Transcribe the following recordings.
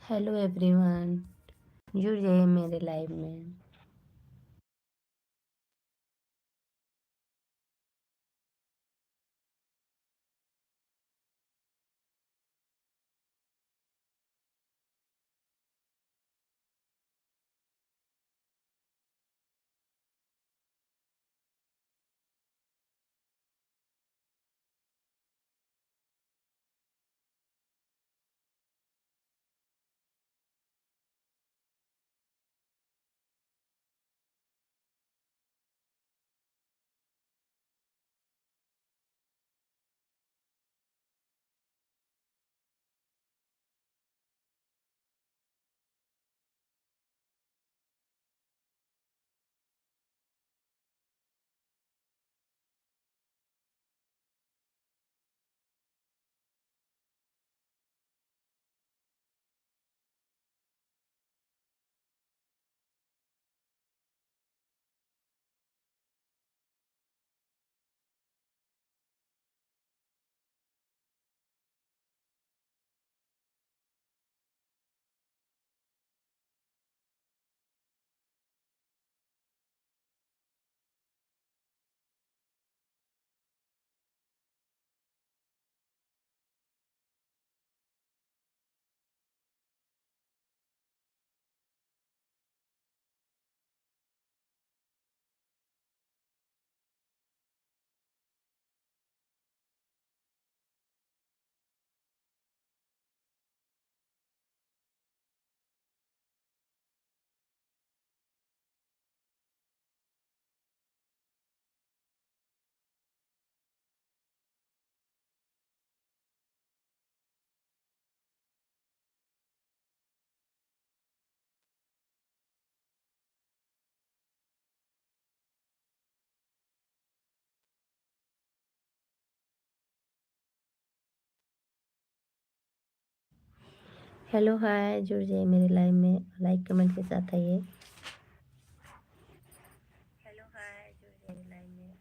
Hello everyone, जुड़ जाइए मेरे लाइव में। हेलो हाय, जुड़ जाइए मेरे लाइव में, लाइक कमेंट के साथ आइए। हेलो हाय, जुड़ जाइए मेरे लाइव में।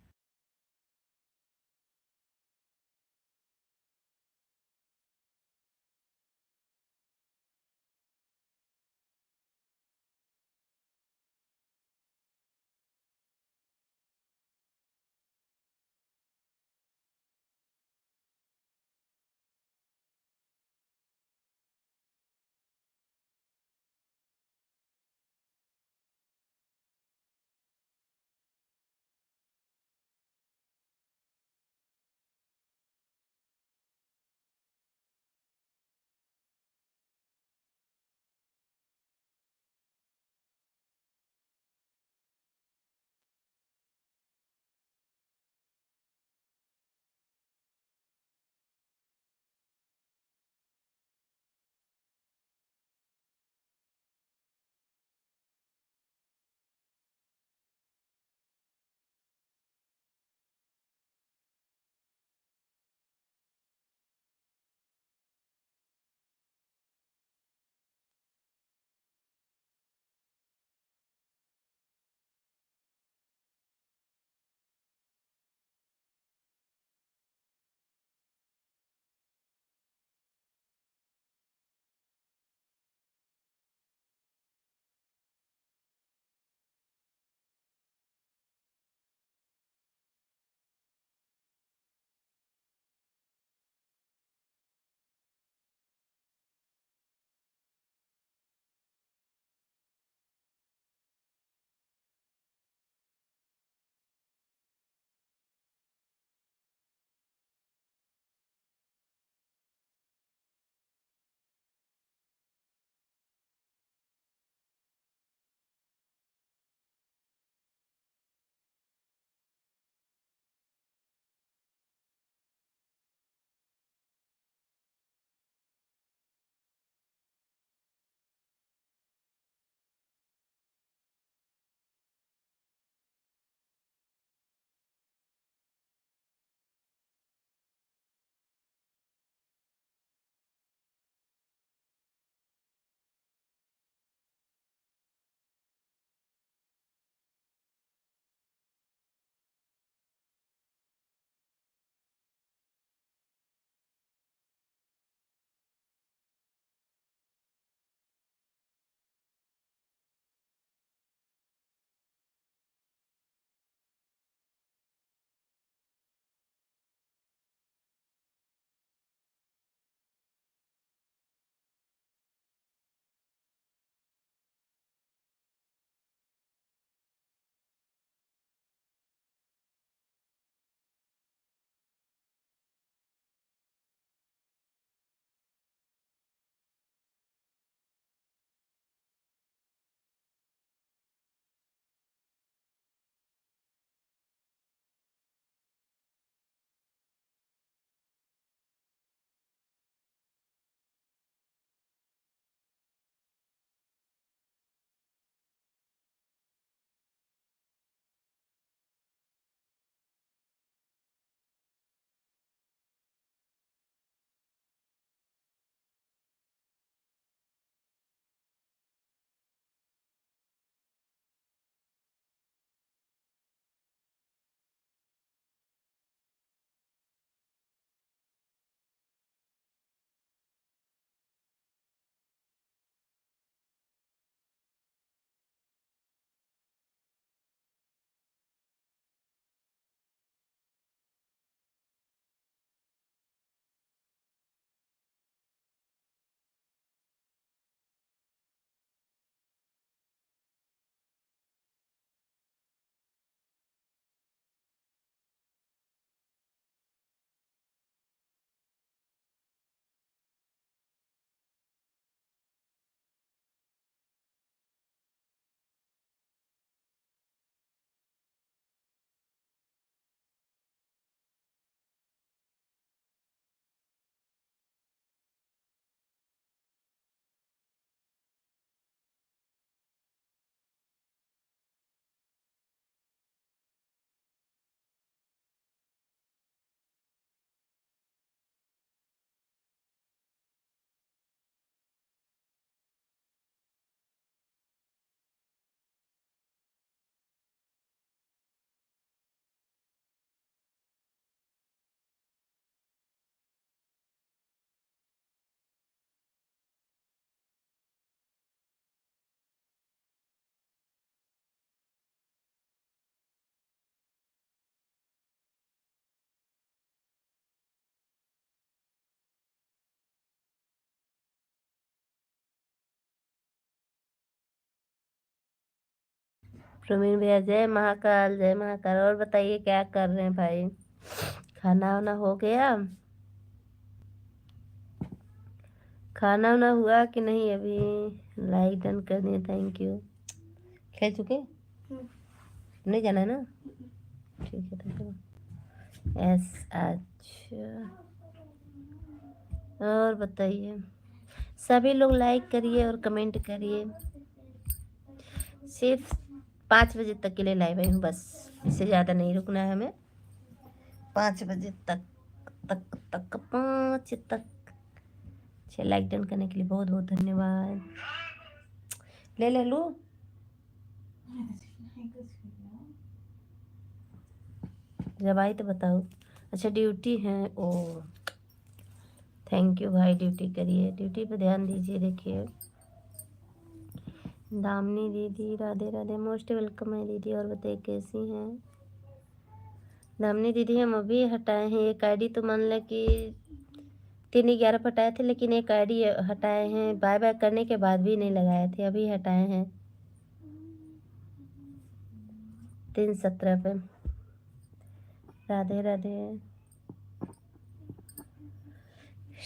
प्रवीण भैया जय महाकाल, जय महाकाल। और बताइए क्या कर रहे हैं भाई? खाना वाना हो गया? खाना वाना हुआ कि नहीं? अभी लाइक डन कर दिए, थैंक यू। खेल चुके? नहीं जाना है ना? ठीक है तो यस। अच्छा, और बताइए, सभी लोग लाइक करिए और कमेंट करिए। सिर्फ 5 बजे तक के लिए लाइव आई हूँ बस, इससे ज़्यादा नहीं रुकना है हमें। 5 बजे तक 5 तक। लाइक डन करने के लिए बहुत बहुत धन्यवाद। ले लू जब आई तो बताओ। अच्छा ड्यूटी है, ओ थैंक यू भाई, ड्यूटी करिए, ड्यूटी पे ध्यान दीजिए। देखिए दामिनी दीदी राधे राधे, मोस्ट वेलकम है दीदी। और बताइए कैसी हैं दामिनी दीदी? हम अभी हटाए हैं एक आईडी, तो मान लें कि 3/11 पर हटाए थे, लेकिन एक आईडी हटाए हैं, बाय बाय करने के बाद भी नहीं लगाए थे, अभी हटाए हैं 3/17 पे। राधे राधे,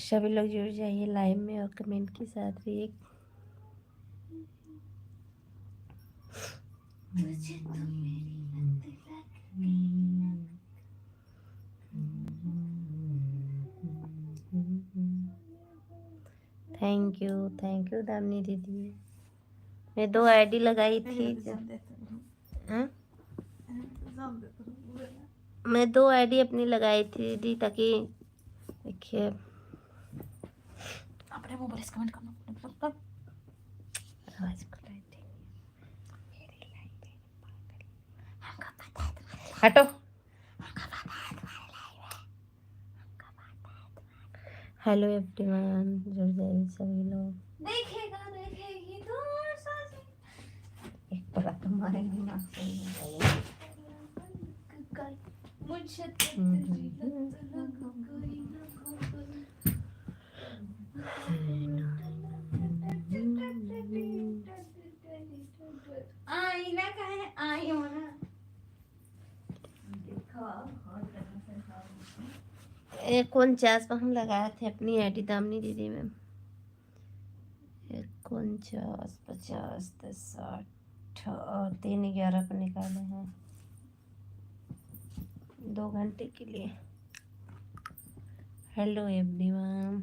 सभी लोग जुड़ जाइए लाइव में और कमेंट के साथ भी। एक थैंक यू दामिनी दीदी। मैं 2 आईडी लगाई थी। हाँ? मैं 2 आईडी अपनी लगाई थी दीदी, ताकि देखिए अपने मोबाइल से कमेंट करना। आवाज को हटो। हेलो एवरीवन, जुड़ जाइए सभी लोग। देखेगा देखेगी तो एक पलक तो मारेंगे ना मुझे। आईना का है, आई हो ना। 49 पर हम लगाए थे अपनी आईडी दामिनी दीदी में। 49, 50, 60 और 3/11 पर निकाले हैं 2 घंटे के लिए। हेलो एवरीवन,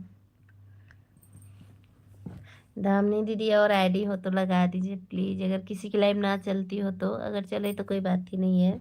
दामिनी दीदी और आईडी हो तो लगा दीजिए प्लीज। अगर किसी की लाइव ना चलती हो तो, अगर चले तो कोई बात ही नहीं है।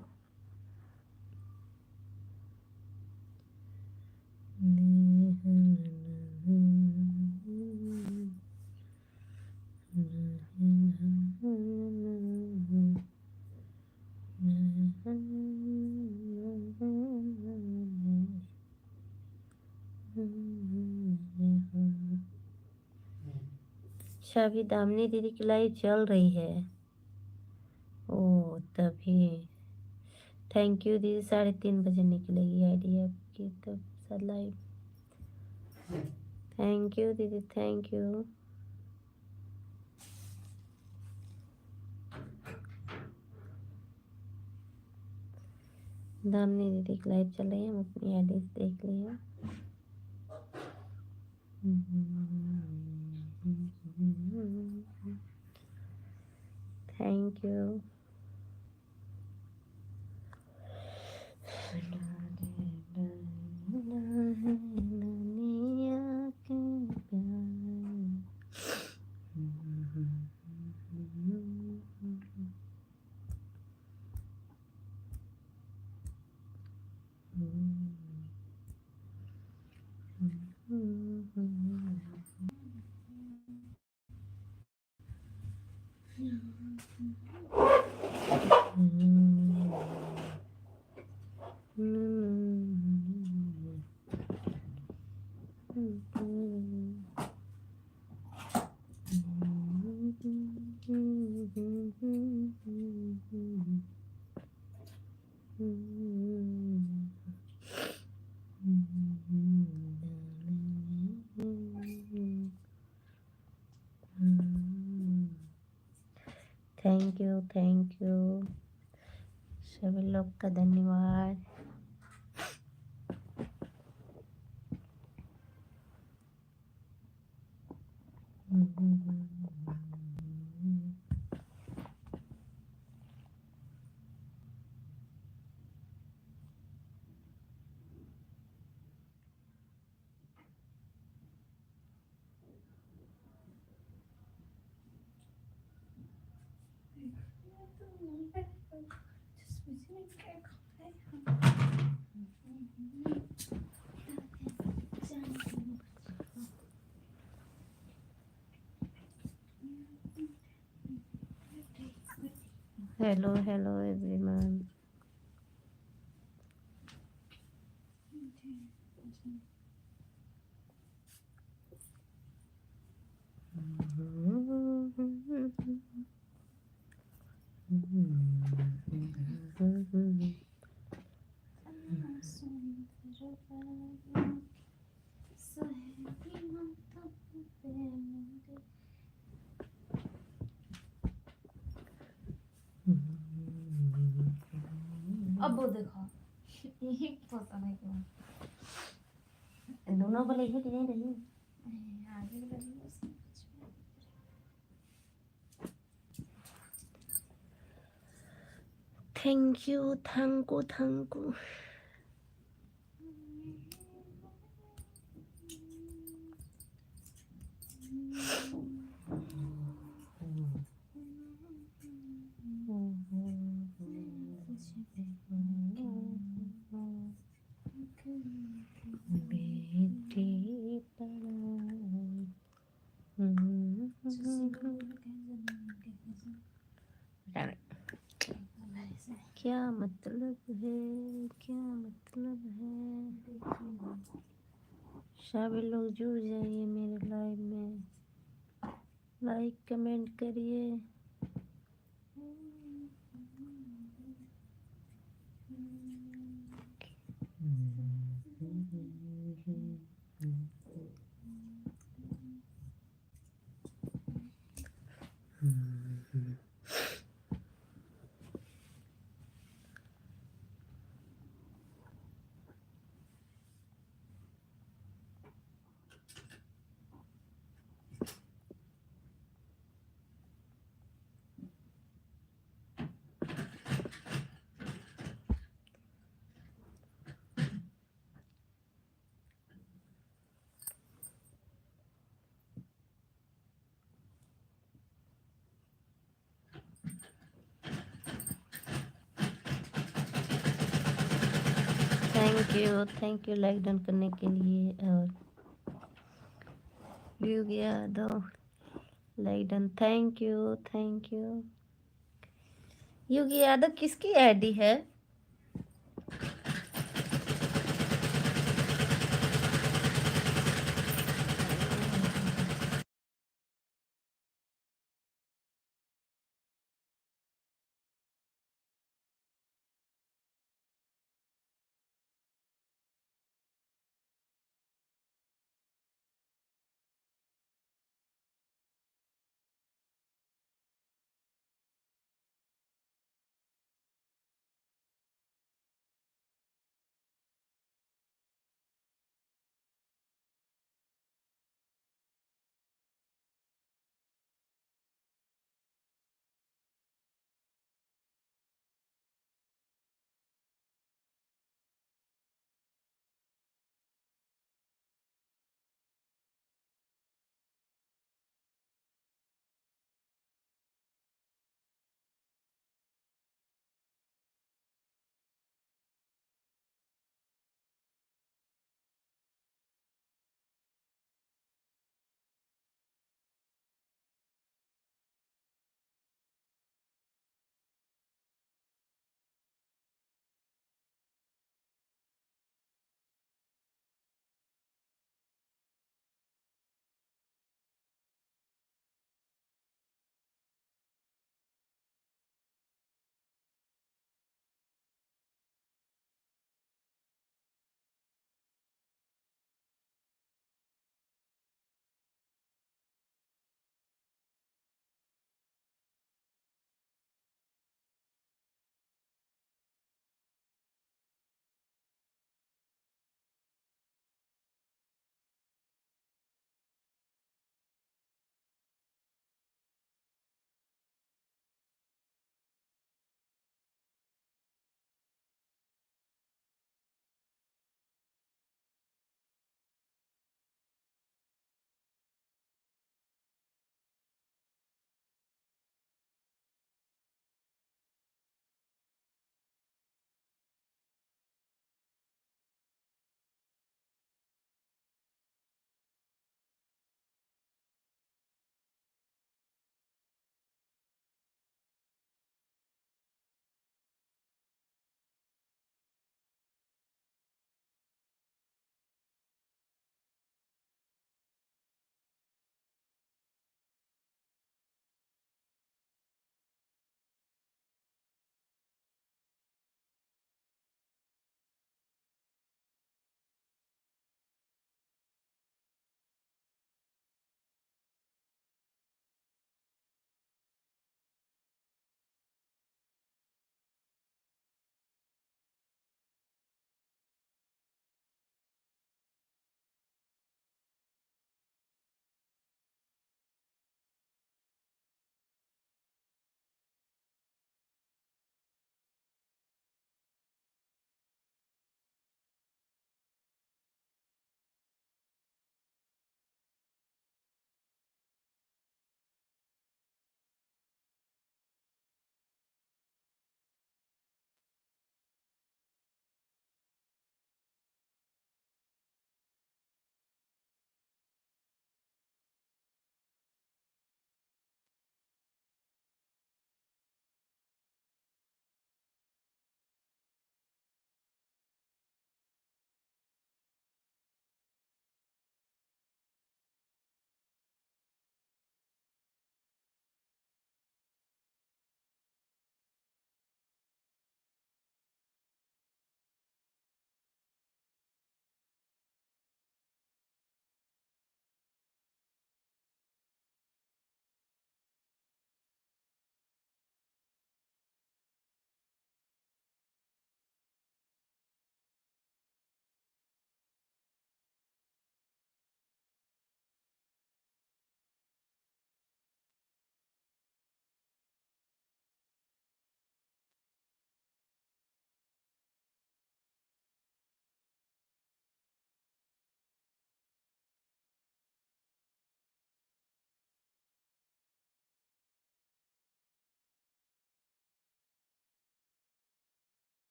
अच्छा अभी दामिनी दीदी की लाइव चल रही है, ओ तभी। थैंक यू दीदी, 3:30 बजे निकलेगी आईडी आपकी तब सब लाइव। थैंक यू दीदी, थैंक यू। दामिनी दीदी की लाइव चल रही है, हम अपनी आईडी देख लिए। Thank you. थैंक यू सभी लोग का धन्यवाद। Hello hello everyone. अब वो देखो यही पता नहीं क्यों दोनों बोले ही नहीं रही। आगे लगी उसके कुछ में। Thank you thank you thank you. बेटी क्या मतलब है, क्या मतलब है। सभी लोग जुड़ जाइए मेरे लाइव में, लाइक कमेंट करिए। थैंक यू लाइक डन करने के लिए। और युग Yadav like done, thank you thank you. युग यादव किसकी आईडी है?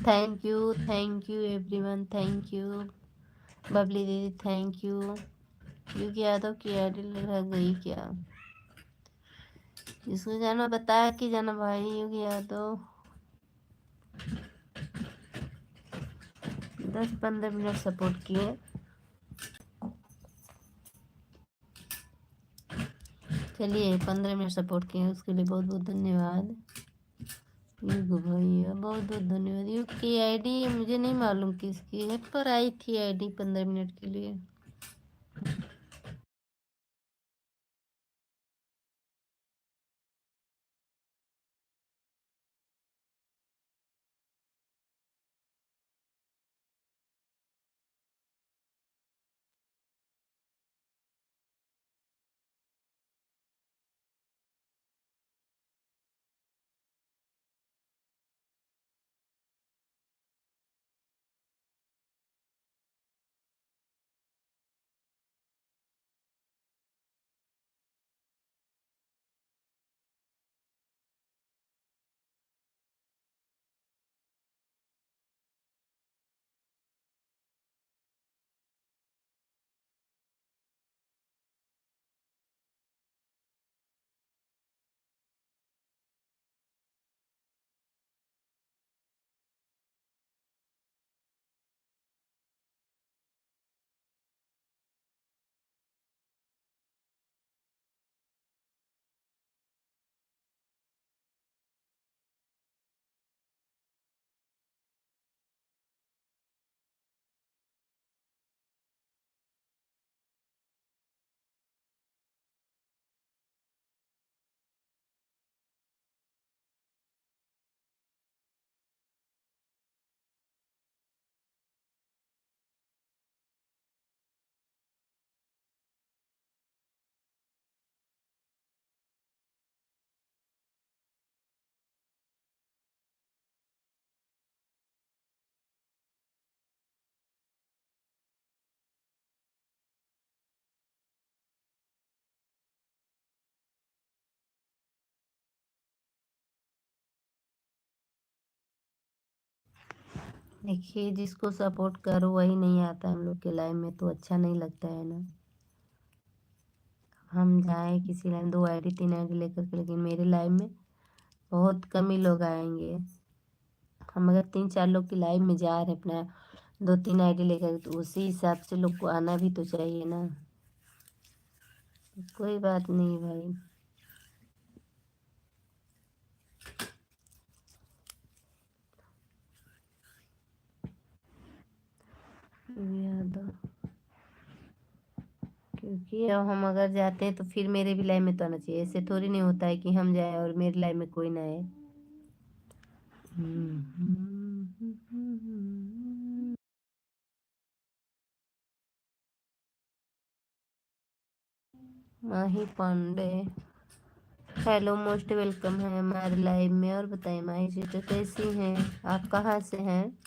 Thank you everyone, thank you. Babli दीदी थैंक यू। युग यादव की आईडी लगा गई क्या? जिसको जाना बताया कि जाना भाई युग यादव। 10-15 मिनट सपोर्ट किए। चलिए 15 मिनट सपोर्ट किए उसके लिए बहुत बहुत धन्यवाद। युग भैया बहुत बहुत धन्यवाद। युग की आईडी मुझे नहीं मालूम किसकी है, पर आई थी आईडी 15 मिनट के लिए। देखिए जिसको सपोर्ट करो वही नहीं आता हम लोग के लाइव में, तो अच्छा नहीं लगता है ना। हम जाए किसी लाइव 2 आईडी 3 आईडी लेकर के, लेकिन मेरे लाइव में बहुत कम ही लोग आएंगे। हम अगर 3-4 लोग की लाइव में जा रहे अपना 2-3 आईडी लेकर, तो उसी हिसाब से लोग को आना भी तो चाहिए ना। कोई बात नहीं भाई। यादव क्योंकि अब हम अगर जाते हैं तो फिर मेरे भी लाइव में तो आना चाहिए। ऐसे थोड़ी नहीं होता है कि हम जाए और मेरे लाइव में कोई ना आए। माही पांडे हेलो, मोस्ट वेलकम है हमारे लाइव में। और बताइए माही सिस्टर कैसी हैं आप, कहाँ से हैं?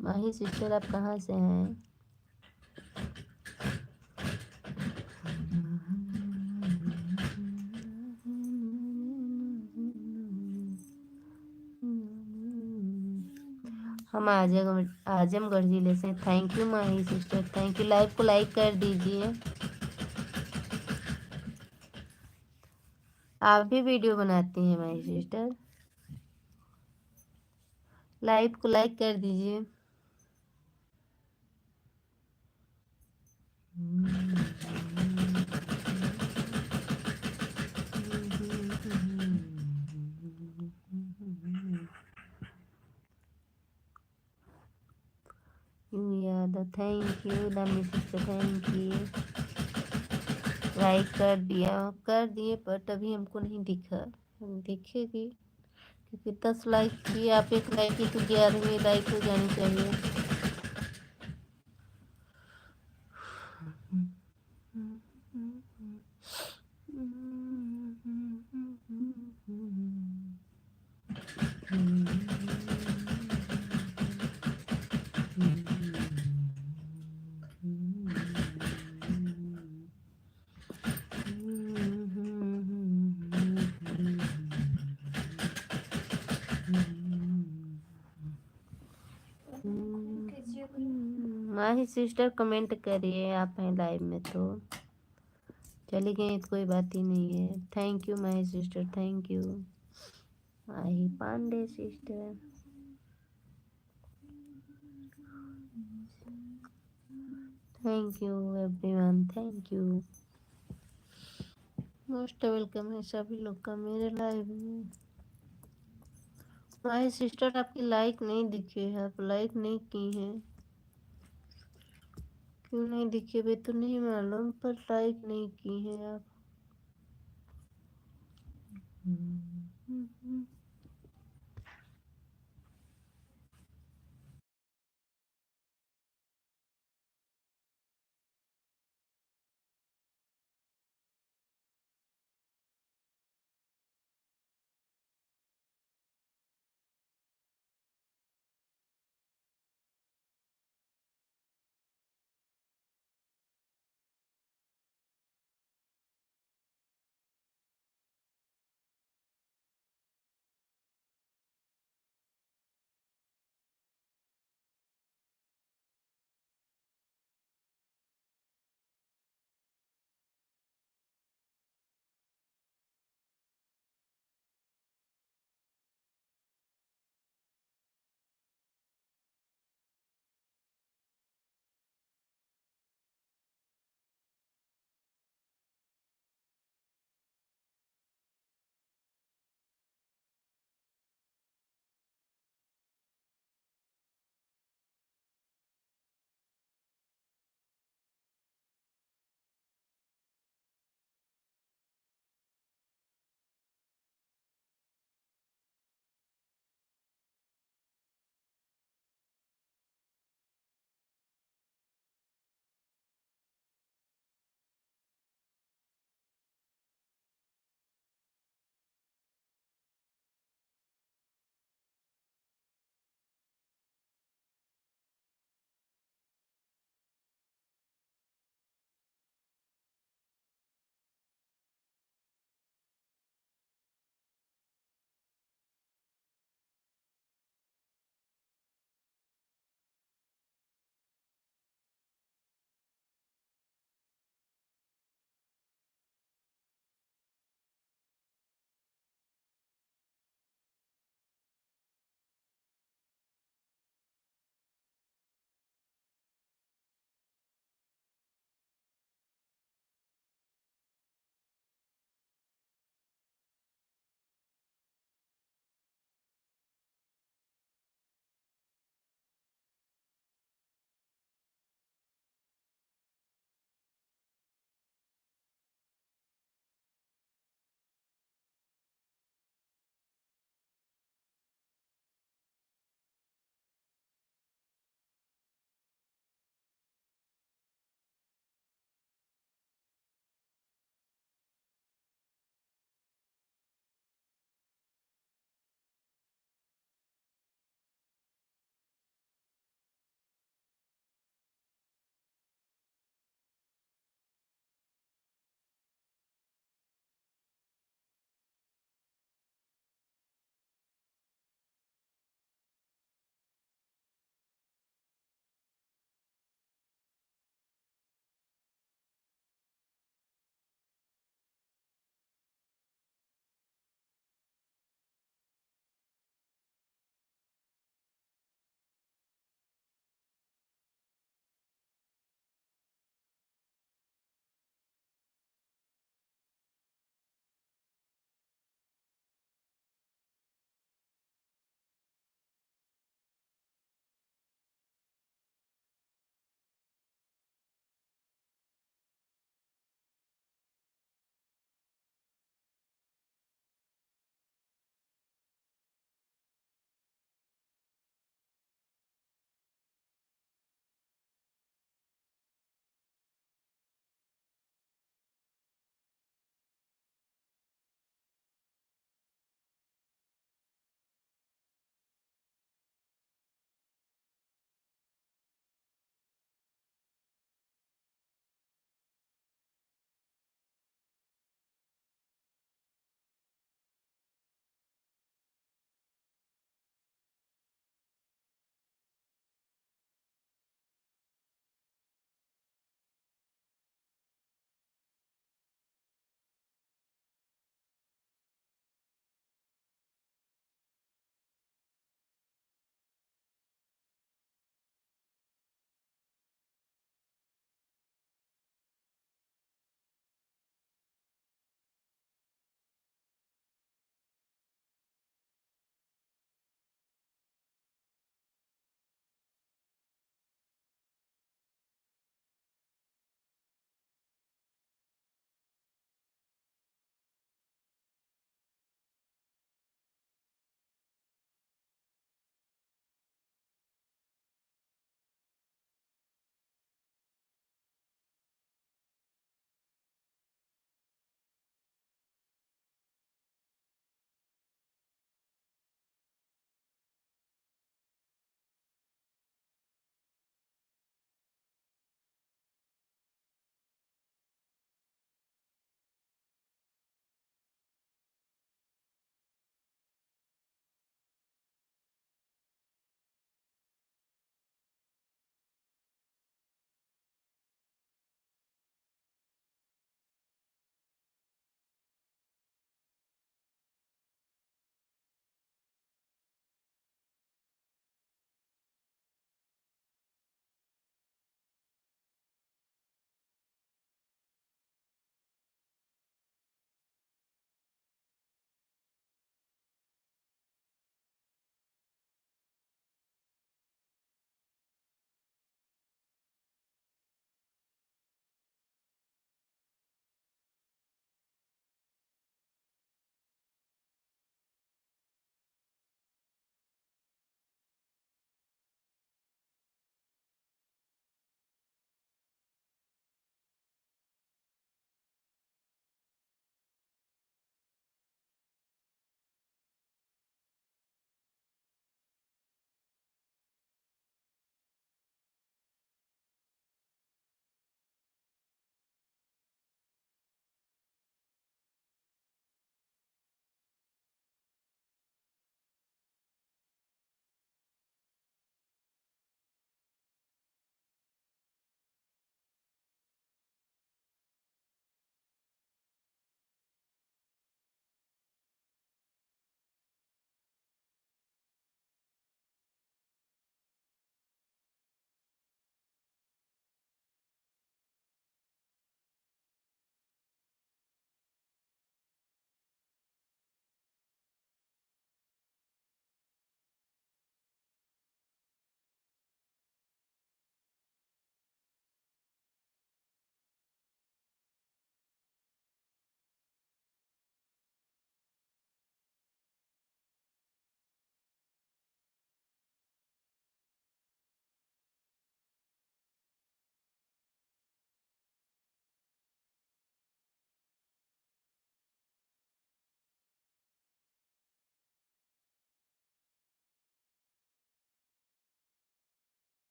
माही सिस्टर आप कहाँ से हैं? हम आजमगढ़ जिले से। Thank you Mahi sister, thank you. Live को लाइक कर दीजिए। आप भी वीडियो बनाती हैं माही सिस्टर? लाइव को लाइक कर दीजिए। Yadav thank you. लम्बी सिस्टर थैंक यू। लाइक कर दिए, बट अभी हमको नहीं दिखा। हम दिखेगी क्योंकि 10 लाइक किए, आप 1 लाइक की तो 11वीं लाइक हो जानी चाहिए। माही सिस्टर कमेंट करिए, आप हैं लाइव में तो। चली गई तो कोई बात ही नहीं है। Thank you Mahi sister, thank you. Mahi Pandey sister, thank you everyone, thank you. Most welcome है सभी लोग का मेरे लाइव में। माही सिस्टर आपकी लाइक नहीं दिखे है, आप लाइक नहीं की हैं। क्यों नहीं दिखे वे तो नहीं मालूम, पर लाइक नहीं की हैं आप।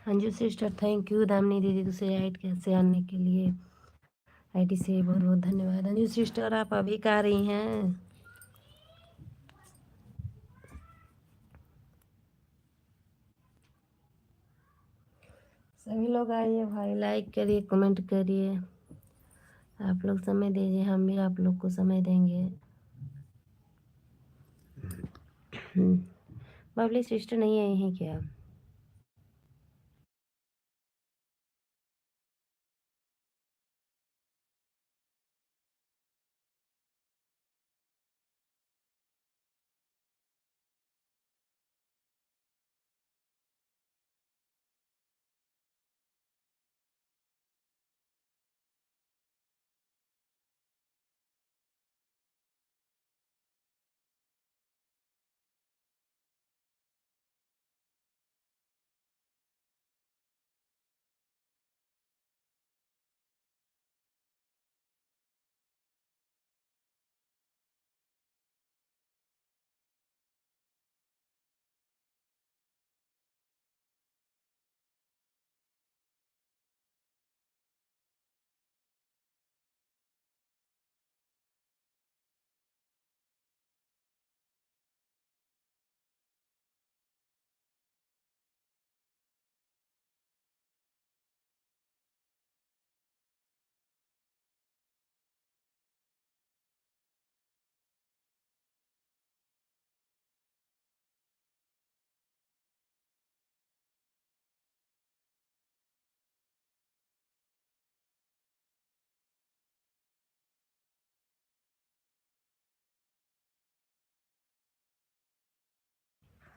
Anju sister thank you. Damini दीदी दूसरे ऐड कैसे आने के लिए आईडी से बहुत बहुत धन्यवाद। अंजू सिस्टर आप अभी कहाँ रही हैं? सभी लोग आइए भाई, लाइक करिए, कमेंट करिए। आप लोग समय दीजिए, हम भी आप लोग को समय देंगे। बबली सिस्टर नहीं आई हैं क्या?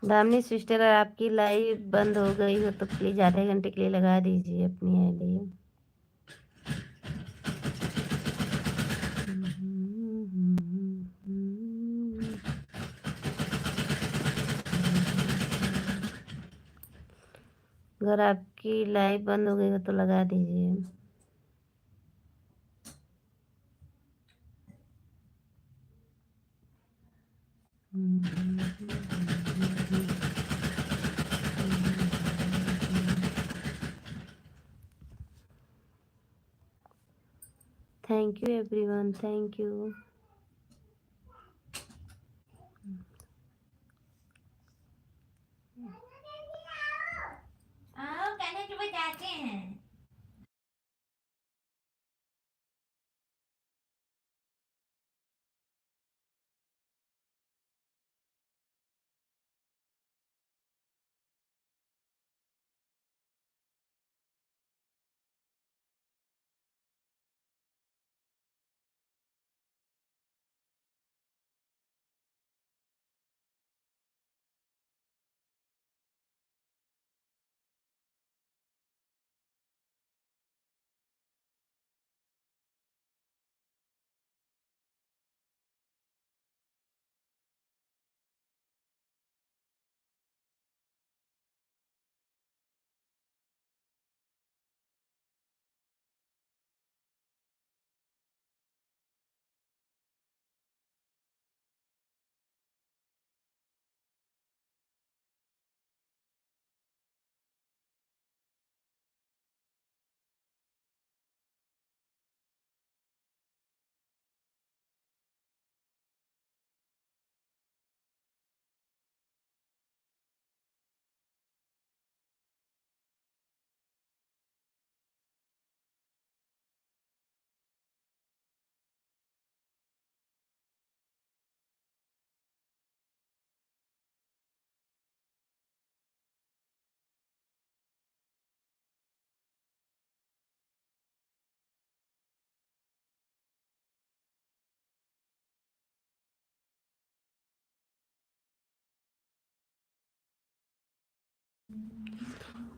दामिनी सिस्टर आपकी लाइव बंद हो गई हो तो प्लीज आधे घंटे के लिए लगा दीजिए अपनी आईडी। अगर आपकी लाइव बंद हो गई हो तो लगा दीजिए। Thank you everyone, thank you. कहने के बजाते हैं।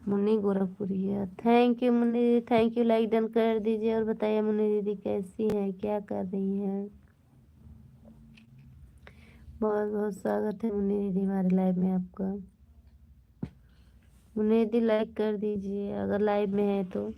मुन्नी गोरखपुरिया, थैंक यू मुन्नी दीदी, थैंक यू। लाइक डन कर दीजिए और बताइए मुन्नी दीदी कैसी हैं, क्या कर रही हैं। बहुत बहुत स्वागत है मुन्नी दीदी हमारे लाइव में आपका। मुन्नी दीदी लाइक कर दीजिए अगर लाइव में है तो।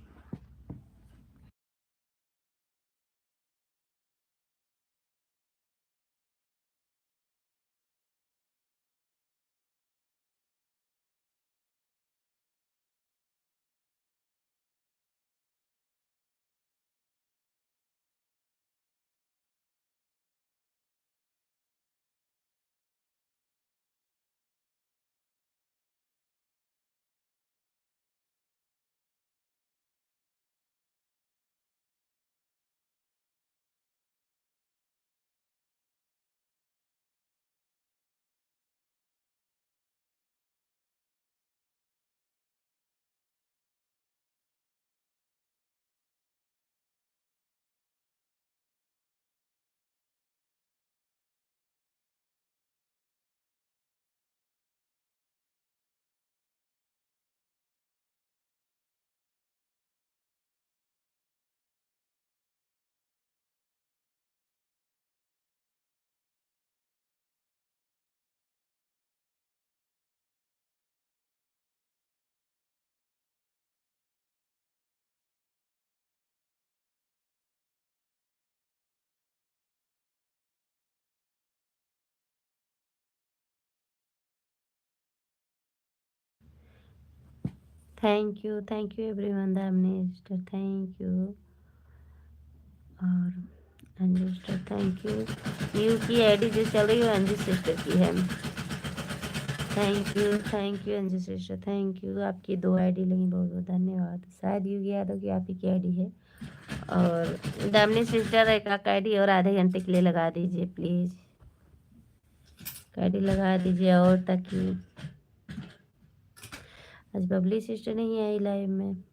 Thank you everyone. Damini sister thank you, और अंजू सिस्टर थैंक यू। यू की आईडी जो चल रही है वो अंजू सिस्टर की है। Thank you Anju sister, thank you. आपकी 2 आईडी लगी, बहुत बहुत धन्यवाद। शायद यू यादव की आप ही की आईडी है। और दामिनी सिस्टर एक आईडी और आधे घंटे के लिए लगा दीजिए प्लीज़, आईडी लगा दीजिए। और ताकि आज बबली सिस्टर नहीं आई लाइव में।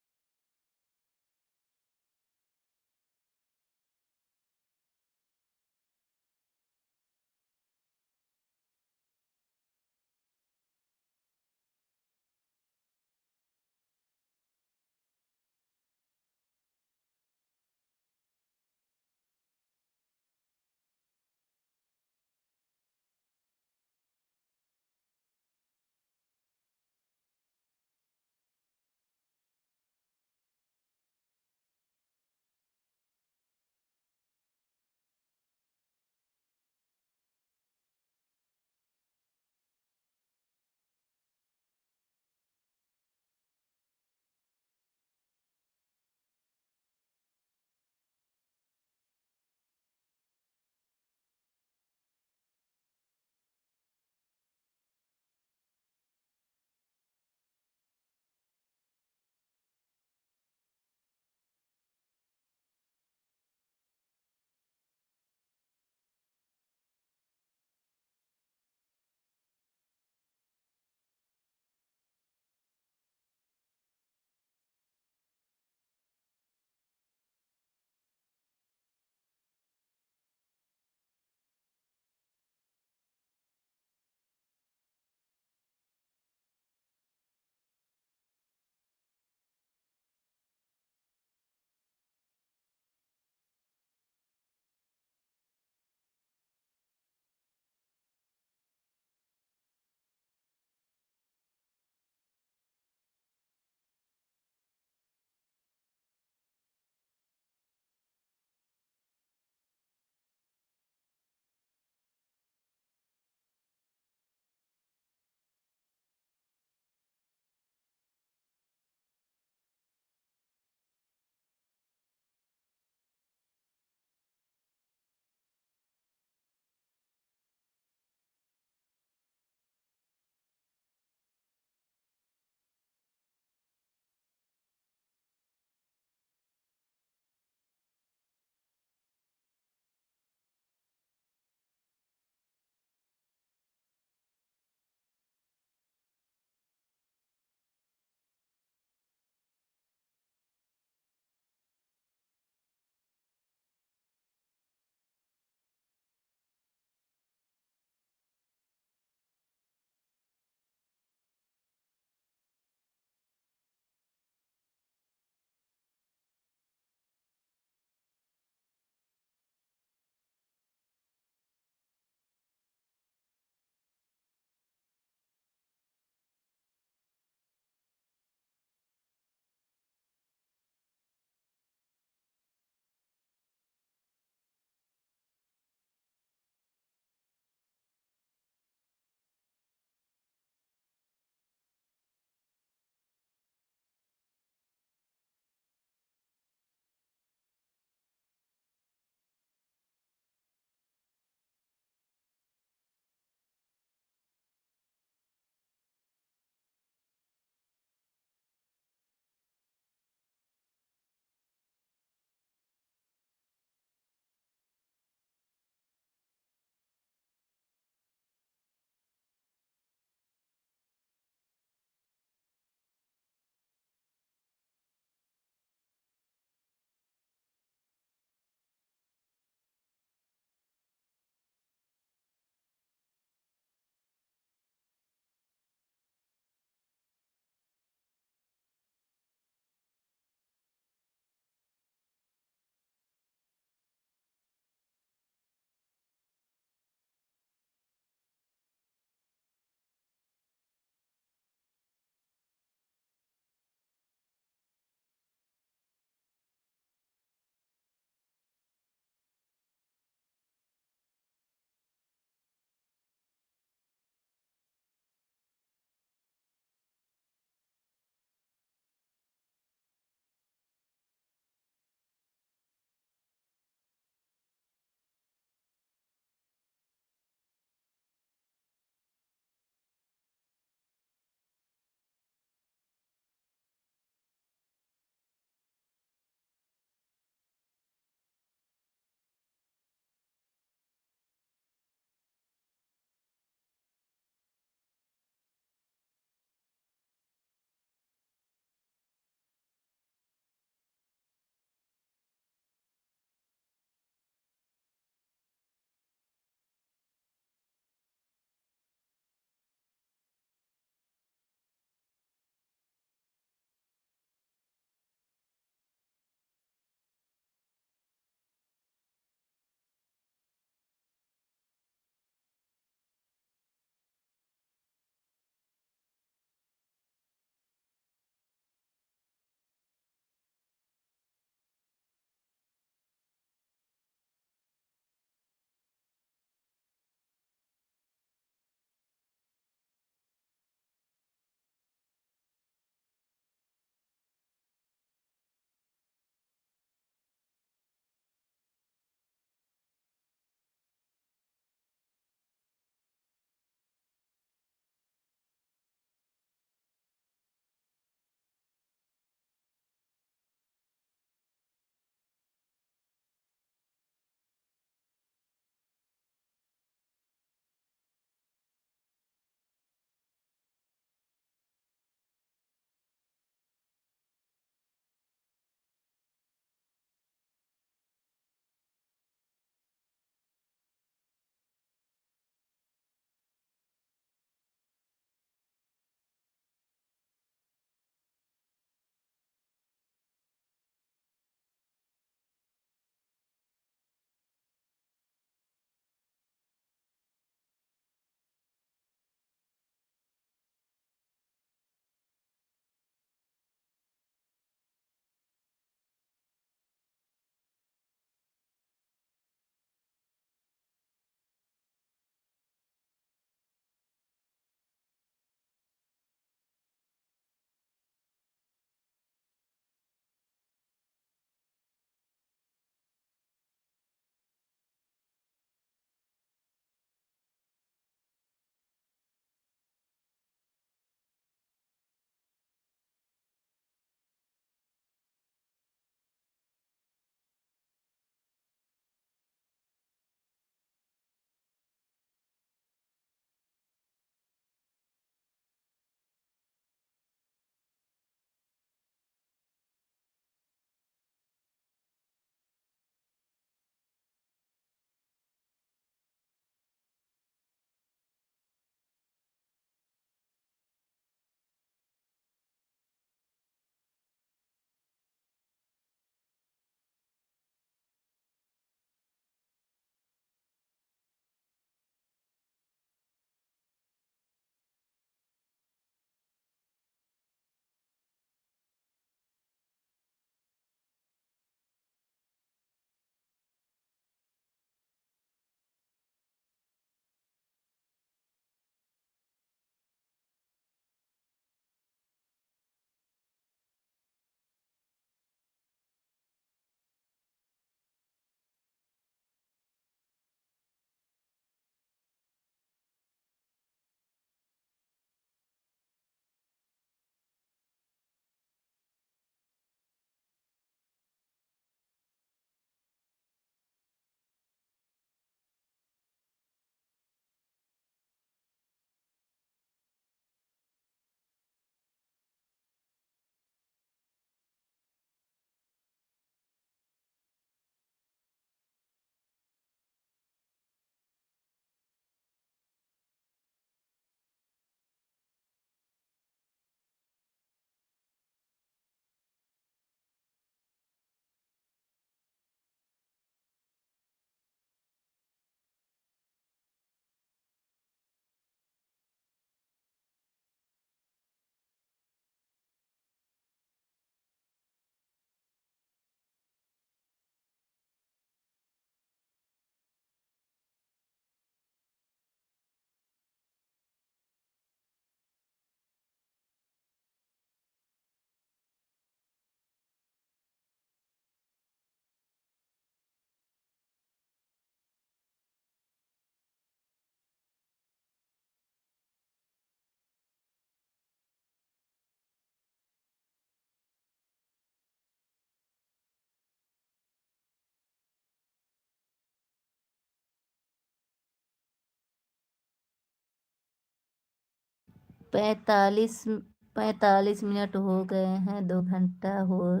45 मिनट हो गए हैं, 2 घंटा हो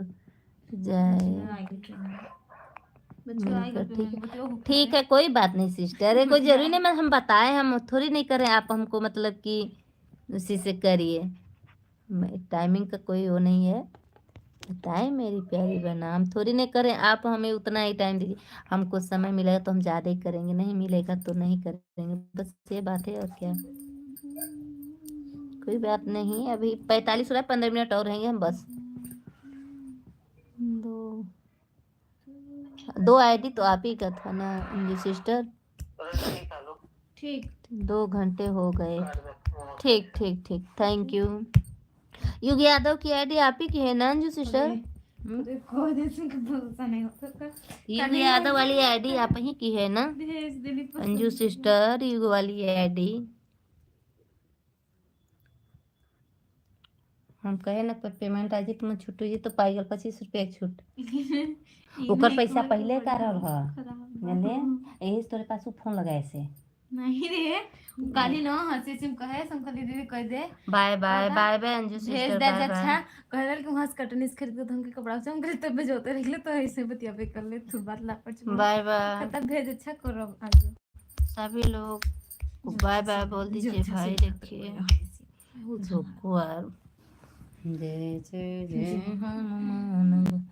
जाए आएगी ट्रेन बच्चों आएगी मिलकर, ठीक है। बच्चों ठीक है, कोई बात नहीं सिस्टर, है कोई जरूरी नहीं, मैं हम बताए, हम थोड़ी नहीं करें, आप हमको मतलब कि उसी से करिए, टाइमिंग का कोई वो नहीं है, बताएं मेरी प्यारी बहना, हम थोड़ी नहीं करें, आप हमें उतना ही टाइम दीजिए, हमको समय मिलेगा तो हम ज़्यादा ही करेंगे, नहीं मिलेगा तो नहीं करेंगे, बस ये बात है, और क्या, कोई बात नहीं। अभी 45 हो रहा है, 15 मिनट और रहेंगे हम बस। दो 2 आईडी तो आप ही का था ना अंजू सिस्टर, ठीक 2 घंटे हो गए, ठीक ठीक ठीक, थैंक यू। युग यादव की आईडी आप ही की है ना अंजू सिस्टर? देखो जैसे कि भरोसा नहीं हो सकता युग यादव वाली आईडी आप ही की है ना भेज देनी अंजू सिस्टर? युग वाली आईडी हम कहे ना पेमेंट आज तुम छुट्टू जी तो पाई गल 25 रुपया के छूट, ओकर पैसा पहले का रहल ह जानले, यही से तोरे पास उ फोन लगाए से नहीं रे काली ना हंसी सिम कहे शंकर दीदी कह दे bye bye bye bye Anju भेज सिस्टर, दे बाय अच्छा बाय कहल कि वहां से कटनीस खरीद के हम के कपड़ा से हम करे तब भेजोते रह तो ऐसे बतिया पे कर ले तू बात ला पर बाय बाय खत्म भेज अच्छा करो आज सभी लोग को बाय बाय बोल दीजिए भाई, देखिए रुको यार, जय जय जय हनुमान।